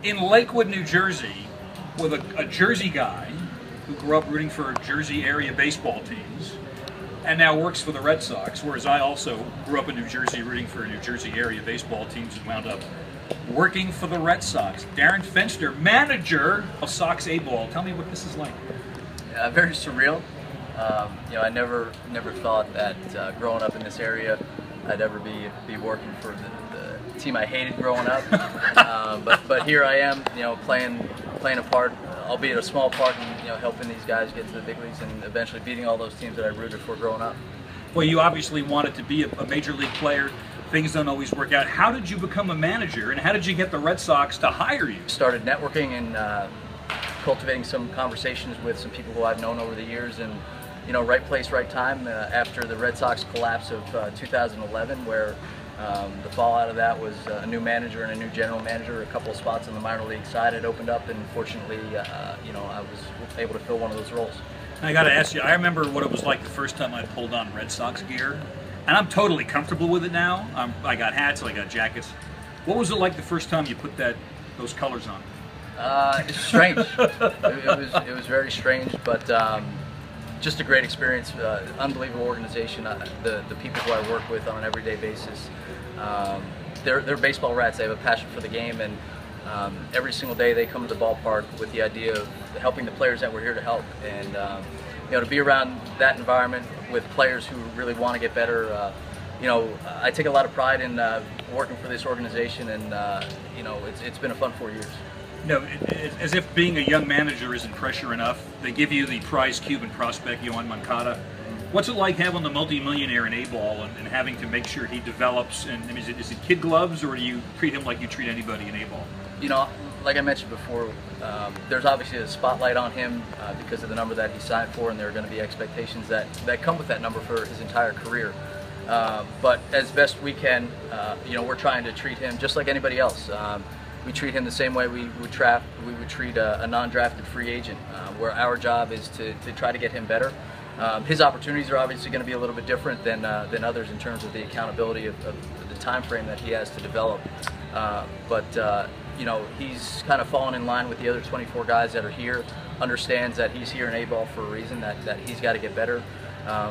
in Lakewood, New Jersey, with a Jersey guy who grew up rooting for Jersey area baseball teams and now works for the Red Sox, whereas I also grew up in New Jersey rooting for New Jersey area baseball teams and wound up working for the Red Sox. Darren Fenster, manager of Sox A-ball. Tell me what this is like. Very surreal. You know, I never thought that growing up in this area I'd ever be working for the team I hated growing up. But here I am, you know, playing a part, albeit a small part, in, you know, helping these guys get to the big leagues and eventually beating all those teams that I rooted for growing up. Well, you obviously wanted to be a major league player. Things don't always work out. How did you become a manager, and how did you get the Red Sox to hire you? Started networking and cultivating some conversations with some people who I've known over the years, and you know, right place, right time. After the Red Sox collapse of 2011, where the fallout of that was a new manager and a new general manager, a couple of spots on the minor league side had opened up, and fortunately, you know, I was able to fill one of those roles. I got to ask you, I remember what it was like the first time I pulled on Red Sox gear, and I'm totally comfortable with it now. I got hats, I got jackets. What was it like the first time you put those colors on? It's strange. It was very strange, but just a great experience. Unbelievable organization. The people who I work with on an everyday basis, they're baseball rats. They have a passion for the game, and every single day they come to the ballpark with the idea of helping the players that we're here to help. And you know, to be around that environment with players who really want to get better, you know, I take a lot of pride in working for this organization, and you know, it's been a fun 4 years. No, as if being a young manager isn't pressure enough. They give you the prize Cuban prospect, Yohan Moncada. What's it like having the multi-millionaire in A-ball and having to make sure he develops? And I mean, is it kid gloves, or do you treat him like you treat anybody in A-ball? You know, like I mentioned before, there's obviously a spotlight on him because of the number that he signed for, and there are going to be expectations that come with that number for his entire career. But as best we can, you know, we're trying to treat him just like anybody else. We treat him the same way we would treat a non-drafted free agent, where our job is to try to get him better. His opportunities are obviously going to be a little bit different than others in terms of the accountability of the time frame that he has to develop. But you know, he's kind of fallen in line with the other 24 guys that are here, understands that he's here in A-ball for a reason, that he's got to get better,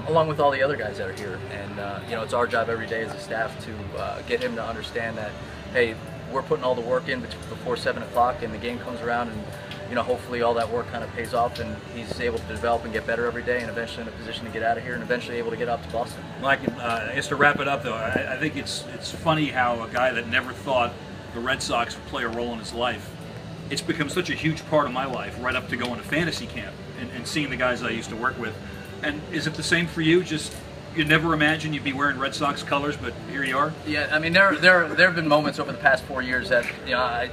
along with all the other guys that are here. And you know, it's our job every day as a staff to get him to understand that, hey, we're putting all the work in before 7 o'clock, and the game comes around, and you know, hopefully all that work kind of pays off, and he's able to develop and get better every day, and eventually in a position to get out of here, and eventually able to get out to Boston. Mike, I guess to wrap it up though, I think it's funny how a guy that never thought the Red Sox would play a role in his life, it's become such a huge part of my life, right up to going to fantasy camp and seeing the guys I used to work with. And is it the same for you? Just you never imagined you'd be wearing Red Sox colors, but here you are? Yeah, I mean, there have been moments over the past 4 years that, you know,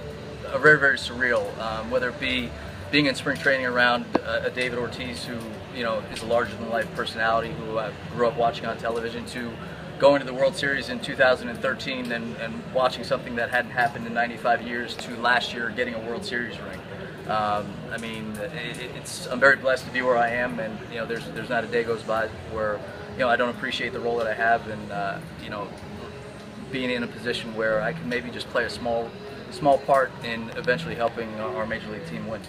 are very, very surreal. Whether it be being in spring training around a David Ortiz, who, you know, is a larger-than-life personality who I grew up watching on television, to going to the World Series in 2013 and watching something that hadn't happened in 95 years, to last year getting a World Series ring. I mean, I'm very blessed to be where I am, and you know, there's not a day goes by where, you know, I don't appreciate the role that I have, and you know, being in a position where I can maybe just play a small part in eventually helping our major league team win.